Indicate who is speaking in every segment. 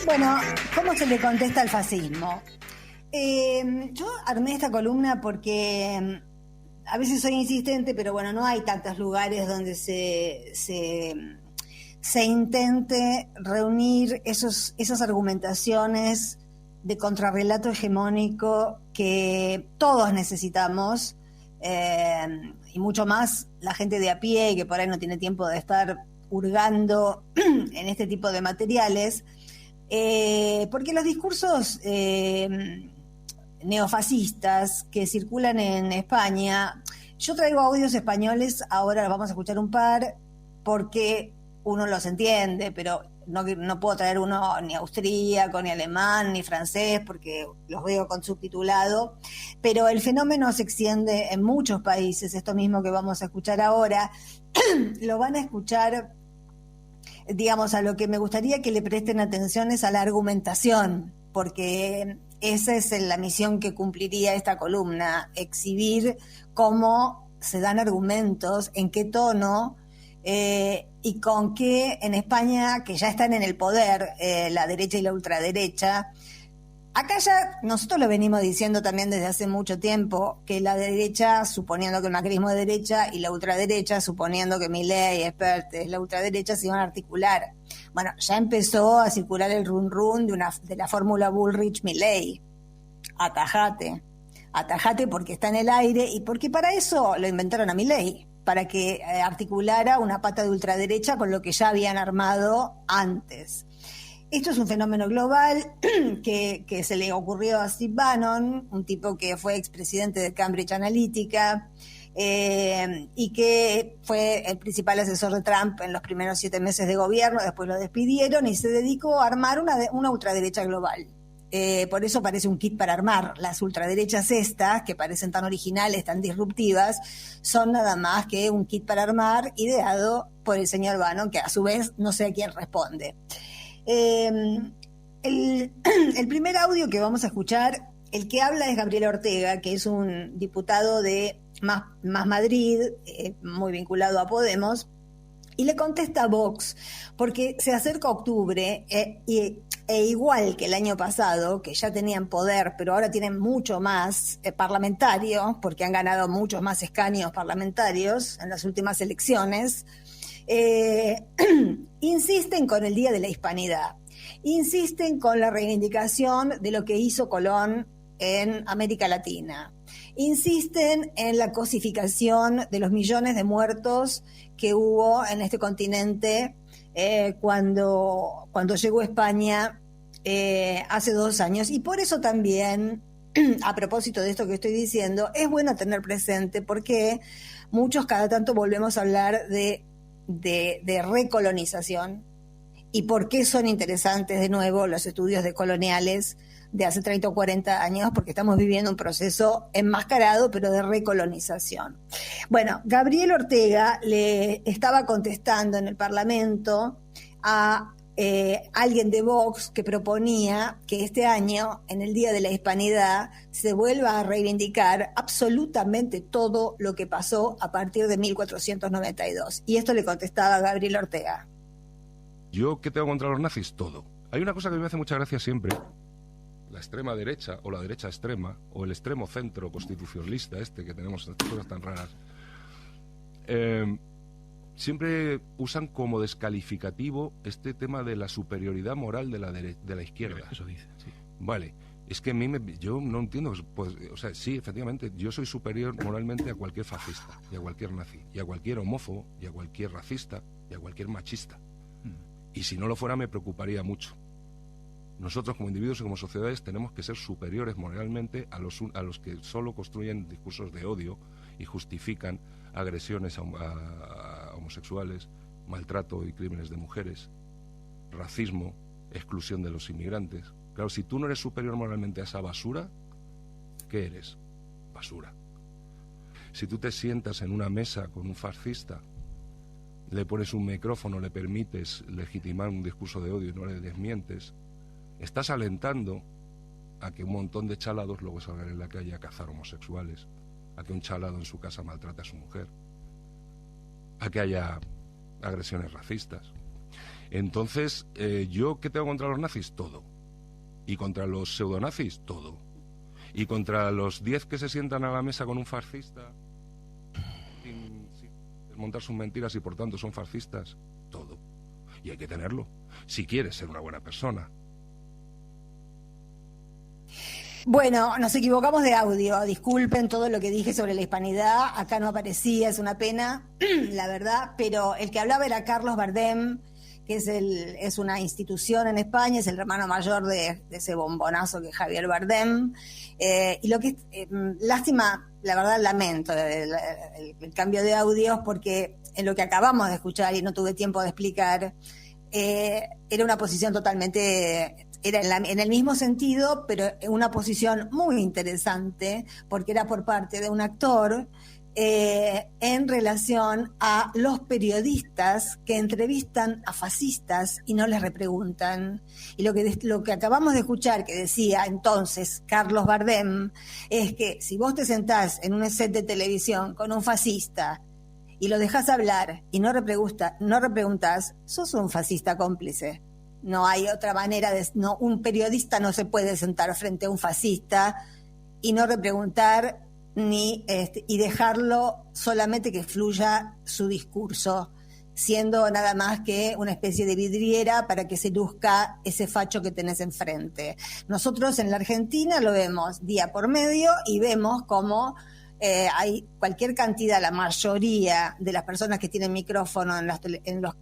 Speaker 1: Bueno, ¿cómo se le contesta al fascismo? Yo armé esta columna porque a veces soy insistente, pero bueno, no hay tantos lugares donde se intente reunir esas argumentaciones de contrarrelato hegemónico que todos necesitamos, y mucho más la gente de a pie que por ahí no tiene tiempo de estar hurgando en este tipo de materiales, porque los discursos neofascistas que circulan en España, yo traigo audios españoles, ahora vamos a escuchar un par, porque uno los entiende, pero no puedo traer uno ni austríaco, ni alemán, ni francés, porque los veo con subtitulado, pero el fenómeno se extiende en muchos países, esto mismo que vamos a escuchar ahora, lo van a escuchar, digamos, a lo que me gustaría que le presten atención es a la argumentación, porque esa es la misión que cumpliría esta columna, exhibir cómo se dan argumentos, en qué tono, y con qué en España, que ya están en el poder, la derecha y la ultraderecha. Acá ya nosotros lo venimos diciendo también desde hace mucho tiempo, que la derecha, suponiendo que el macrismo es derecha, y la ultraderecha, suponiendo que Milei, Espert, es la ultraderecha, se iban a articular. Bueno, ya empezó a circular el run de la fórmula Bullrich-Milei. Atajate porque está en el aire y porque para eso lo inventaron a Milei, para que articulara una pata de ultraderecha con lo que ya habían armado antes. Esto es un fenómeno global que se le ocurrió a Steve Bannon, un tipo que fue expresidente de Cambridge Analytica, y que fue el principal asesor de Trump en los primeros 7 meses de gobierno. Después lo despidieron y se dedicó a armar una ultraderecha global. Por eso parece un kit para armar. Las ultraderechas estas, que parecen tan originales, tan disruptivas, son nada más que un kit para armar ideado por el señor Bannon, que a su vez no sé a quién responde. El primer audio que vamos a escuchar, el que habla es Gabriel Ortega, que es un diputado de Más Madrid, muy vinculado a Podemos, y le contesta a Vox, porque se acerca octubre, e igual que el año pasado, que ya tenían poder, pero ahora tienen mucho más parlamentarios, porque han ganado muchos más escaños parlamentarios en las últimas elecciones, insisten con el Día de la Hispanidad, insisten con la reivindicación de lo que hizo Colón en América Latina, insisten en la cosificación de los millones de muertos que hubo en este continente cuando llegó España hace 2 años. Y por eso también, a propósito de esto que estoy diciendo, es bueno tener presente porque muchos cada tanto volvemos a hablar de recolonización y por qué son interesantes de nuevo los estudios decoloniales de hace 30 o 40 años, porque estamos viviendo un proceso enmascarado, pero de recolonización. Bueno, Gabriel Ortega le estaba contestando en el Parlamento a alguien de Vox que proponía que este año, en el Día de la Hispanidad, se vuelva a reivindicar absolutamente todo lo que pasó a partir de 1492. Y esto le contestaba Gabriel Ortega.
Speaker 2: ¿Yo qué tengo contra los nazis? Todo. Hay una cosa que me hace mucha gracia siempre. La extrema derecha, o la derecha extrema, o el extremo centro constitucionalista que tenemos, estas cosas tan raras, siempre usan como descalificativo este tema de la superioridad moral de la izquierda.
Speaker 3: Eso dice, sí.
Speaker 2: Vale, es que yo no entiendo, pues, o sea, sí, efectivamente, yo soy superior moralmente a cualquier fascista, y a cualquier nazi, y a cualquier homófobo, y a cualquier racista, y a cualquier machista. Y si no lo fuera me preocuparía mucho. Nosotros como individuos y como sociedades tenemos que ser superiores moralmente a los que solo construyen discursos de odio y justifican agresiones a homosexuales, maltrato y crímenes de mujeres, racismo, exclusión de los inmigrantes. Claro, si tú no eres superior moralmente a esa basura, ¿qué eres? Basura. Si tú te sientas en una mesa con un fascista, le pones un micrófono, le permites legitimar un discurso de odio y no le desmientes, estás alentando a que un montón de chalados luego salgan en la calle a cazar homosexuales, a que un chalado en su casa maltrate a su mujer, a que haya agresiones racistas. Entonces, ¿yo qué tengo contra los nazis? Todo. Y contra los pseudonazis, todo. Y contra los 10 que se sientan a la mesa con un fascista sin montar sus mentiras y por tanto son fascistas, todo. Y hay que tenerlo, si quieres ser una buena persona.
Speaker 1: Bueno, nos equivocamos de audio, disculpen todo lo que dije sobre la hispanidad, acá no aparecía, es una pena, la verdad, pero el que hablaba era Carlos Bardem, que es una institución en España, es el hermano mayor de ese bombonazo que es Javier Bardem, y lo que es lástima, la verdad lamento el cambio de audios, porque en lo que acabamos de escuchar y no tuve tiempo de explicar, era una posición totalmente... Era en el mismo sentido, pero en una posición muy interesante, porque era por parte de un actor en relación a los periodistas que entrevistan a fascistas y no les repreguntan. Y lo que acabamos de escuchar, que decía entonces Carlos Bardem, es que si vos te sentás en un set de televisión con un fascista y lo dejás hablar y no repreguntás, sos un fascista cómplice. No hay otra manera un periodista no se puede sentar frente a un fascista y no repreguntar y dejarlo solamente que fluya su discurso, siendo nada más que una especie de vidriera para que se luzca ese facho que tenés enfrente. Nosotros en la Argentina lo vemos día por medio y vemos cómo hay cualquier cantidad, la mayoría de las personas que tienen micrófono en los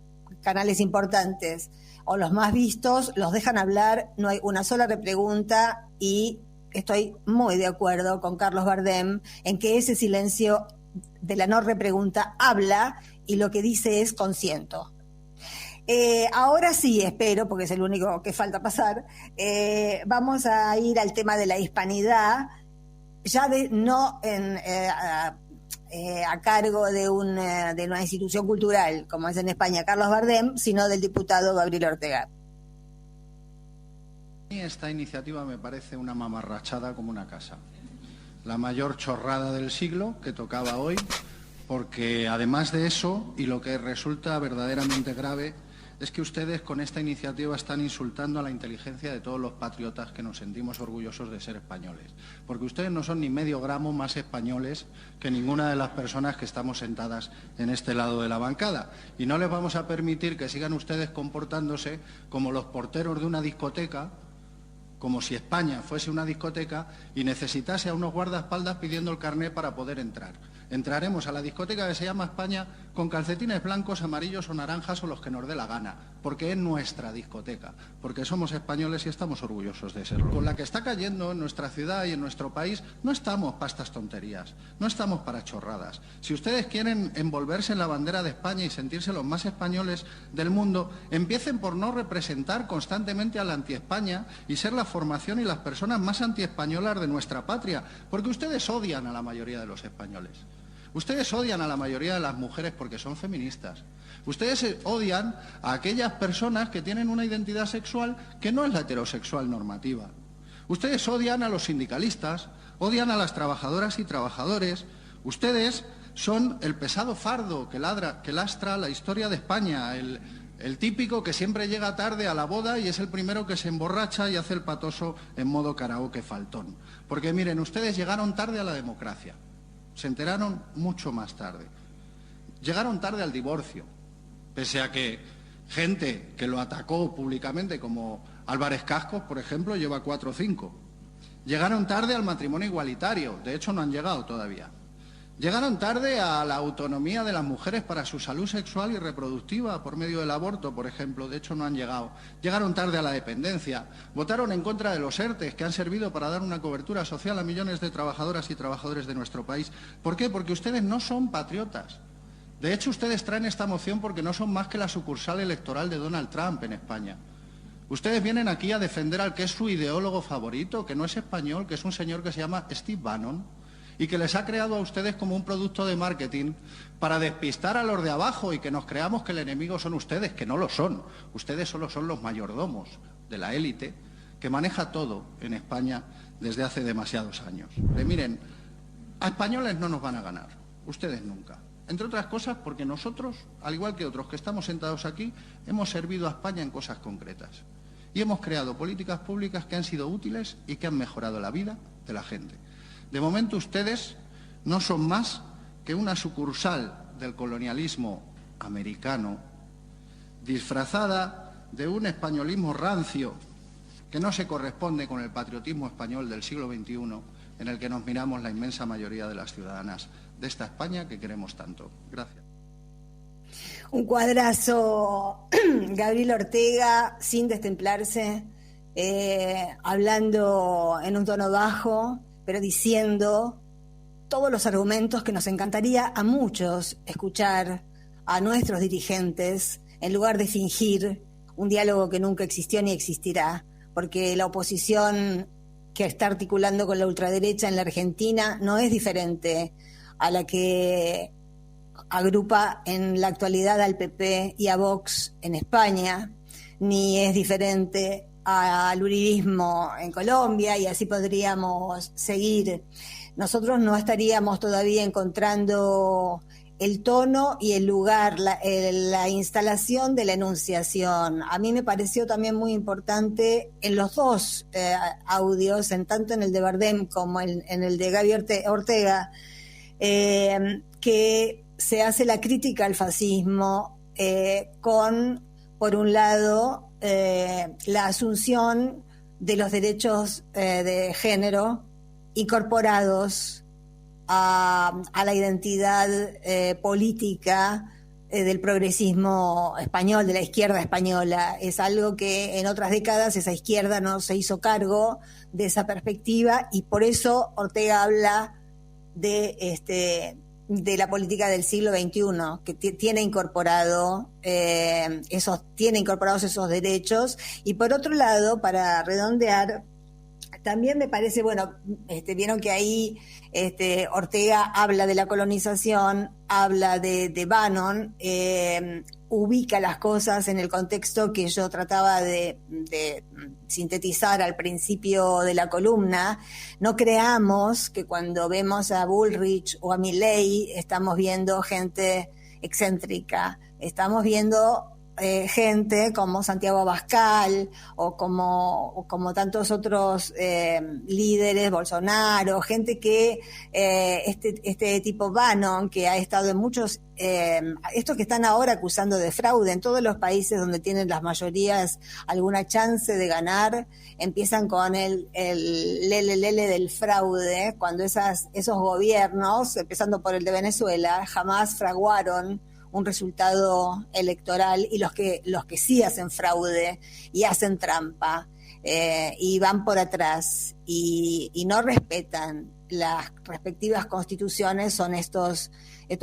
Speaker 1: canales importantes o los más vistos, los dejan hablar, no hay una sola repregunta, y estoy muy de acuerdo con Carlos Bardem en que ese silencio de la no repregunta habla y lo que dice es consiento. Ahora sí, espero, porque es el único que falta pasar, vamos a ir al tema de la hispanidad, ya a cargo de una institución cultural, como es en España Carlos Bardem, sino del diputado Gabriel Ortega.
Speaker 3: Esta iniciativa me parece una mamarrachada como una casa. La mayor chorrada del siglo que tocaba hoy, porque además de eso, y lo que resulta verdaderamente grave, es que ustedes con esta iniciativa están insultando a la inteligencia de todos los patriotas que nos sentimos orgullosos de ser españoles. Porque ustedes no son ni medio gramo más españoles que ninguna de las personas que estamos sentadas en este lado de la bancada. Y no les vamos a permitir que sigan ustedes comportándose como los porteros de una discoteca, como si España fuese una discoteca y necesitase a unos guardaespaldas pidiendo el carné para poder entrar. Entraremos a la discoteca que se llama España con calcetines blancos, amarillos o naranjas o los que nos dé la gana, porque es nuestra discoteca, porque somos españoles y estamos orgullosos de serlo. Con la que está cayendo en nuestra ciudad y en nuestro país, no estamos para estas tonterías, no estamos para chorradas. Si ustedes quieren envolverse en la bandera de España y sentirse los más españoles del mundo, empiecen por no representar constantemente a la anti-España y ser la formación y las personas más anti-españolas de nuestra patria, porque ustedes odian a la mayoría de los españoles. Ustedes odian a la mayoría de las mujeres porque son feministas. Ustedes odian a aquellas personas que tienen una identidad sexual que no es la heterosexual normativa. Ustedes odian a los sindicalistas, odian a las trabajadoras y trabajadores. Ustedes son el pesado fardo que lastra la historia de España, el típico que siempre llega tarde a la boda y es el primero que se emborracha y hace el patoso en modo karaoke faltón. Porque miren, ustedes llegaron tarde a la democracia. Se enteraron mucho más tarde. Llegaron tarde al divorcio, pese a que gente que lo atacó públicamente, como Álvarez Cascos, por ejemplo, lleva 4 o 5. Llegaron tarde al matrimonio igualitario, de hecho no han llegado todavía. Llegaron tarde a la autonomía de las mujeres para su salud sexual y reproductiva por medio del aborto, por ejemplo, de hecho no han llegado. Llegaron tarde a la dependencia, votaron en contra de los ERTE, que han servido para dar una cobertura social a millones de trabajadoras y trabajadores de nuestro país. ¿Por qué? Porque ustedes no son patriotas. De hecho, ustedes traen esta moción porque no son más que la sucursal electoral de Donald Trump en España. Ustedes vienen aquí a defender al que es su ideólogo favorito, que no es español, que es un señor que se llama Steve Bannon, y que les ha creado a ustedes como un producto de marketing para despistar a los de abajo y que nos creamos que el enemigo son ustedes, que no lo son. Ustedes solo son los mayordomos de la élite que maneja todo en España desde hace demasiados años. Miren, a españoles no nos van a ganar, ustedes nunca. Entre otras cosas porque nosotros, al igual que otros que estamos sentados aquí, hemos servido a España en cosas concretas. Y hemos creado políticas públicas que han sido útiles y que han mejorado la vida de la gente. De momento ustedes no son más que una sucursal del colonialismo americano, disfrazada de un españolismo rancio que no se corresponde con el patriotismo español del siglo XXI, en el que nos miramos la inmensa mayoría de las ciudadanas de esta España que queremos tanto. Gracias.
Speaker 1: Un cuadrazo, Gabriel Ortega, sin destemplarse, hablando en un tono bajo, pero diciendo todos los argumentos que nos encantaría a muchos escuchar a nuestros dirigentes, en lugar de fingir un diálogo que nunca existió ni existirá, porque la oposición que está articulando con la ultraderecha en la Argentina no es diferente a la que agrupa en la actualidad al PP y a Vox en España, ni es diferente al uribismo en Colombia, y así podríamos seguir. Nosotros no estaríamos todavía encontrando el tono y el lugar, la instalación de la enunciación. A mí me pareció también muy importante en los dos audios, tanto en el de Bardem como en el de Gabriel Ortega, que se hace la crítica al fascismo con, por un lado, la asunción de los derechos de género incorporados a la identidad política del progresismo español, de la izquierda española. Es algo que en otras décadas esa izquierda no se hizo cargo de esa perspectiva, y por eso Ortega habla de la política del siglo XXI, que tiene incorporados esos derechos. Y por otro lado, para redondear, también me parece, bueno, vieron que ahí Ortega habla de la colonización, habla de Bannon, ubica las cosas en el contexto que yo trataba de sintetizar al principio de la columna. No creamos que cuando vemos a Bullrich o a Milei estamos viendo gente excéntrica, estamos viendo gente como Santiago Abascal o como tantos otros líderes, Bolsonaro, gente que este tipo Bannon, que ha estado en muchos, estos que están ahora acusando de fraude en todos los países donde tienen las mayorías alguna chance de ganar, empiezan con el lele del fraude, cuando esos gobiernos, empezando por el de Venezuela, jamás fraguaron un resultado electoral, y los que sí hacen fraude y hacen trampa y van por atrás y no respetan las respectivas constituciones son estos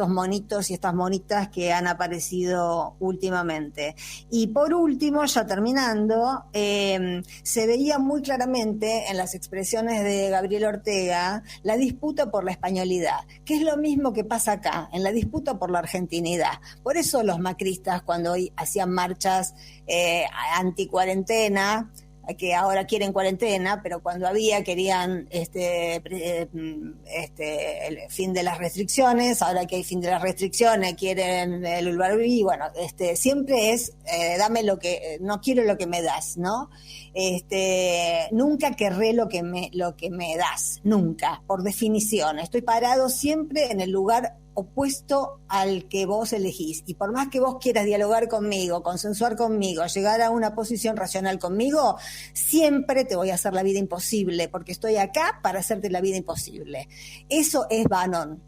Speaker 1: monitos y estas monitas que han aparecido últimamente. Y por último, ya terminando, se veía muy claramente en las expresiones de Gabriel Ortega la disputa por la españolidad, que es lo mismo que pasa acá, en la disputa por la argentinidad. Por eso los macristas, cuando hoy hacían marchas anti-cuarentena, que ahora quieren cuarentena, pero cuando querían el fin de las restricciones, ahora que hay fin de las restricciones quieren el Urbarví. Bueno, siempre es no quiero lo que me das, ¿no? Nunca querré lo que me das, nunca, por definición. Estoy parado siempre en el lugar opuesto al que vos elegís, y por más que vos quieras dialogar conmigo, consensuar conmigo, llegar a una posición racional conmigo, siempre te voy a hacer la vida imposible, porque estoy acá para hacerte la vida imposible. Eso es Bannon,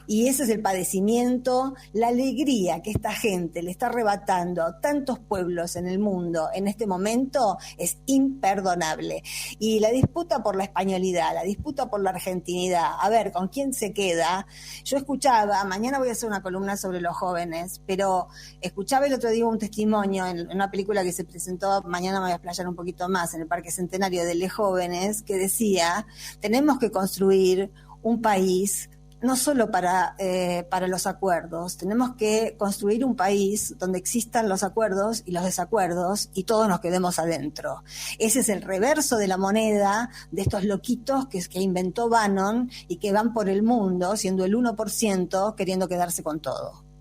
Speaker 1: y ese es el padecimiento, la alegría que esta gente le está arrebatando a tantos pueblos en el mundo en este momento es imperdonable. Y la disputa por la españolidad, la disputa por la argentinidad, a ver, ¿con quién se queda? Yo escuchaba, mañana voy a hacer una columna sobre los jóvenes, pero escuchaba el otro día un testimonio en una película que se presentó, mañana me voy a explayar un poquito más, en el Parque Centenario de Les Jóvenes, que decía, tenemos que construir un país no solo para los acuerdos, tenemos que construir un país donde existan los acuerdos y los desacuerdos y todos nos quedemos adentro. Ese es el reverso de la moneda de estos loquitos que inventó Bannon y que van por el mundo, siendo el 1%, queriendo quedarse con todo.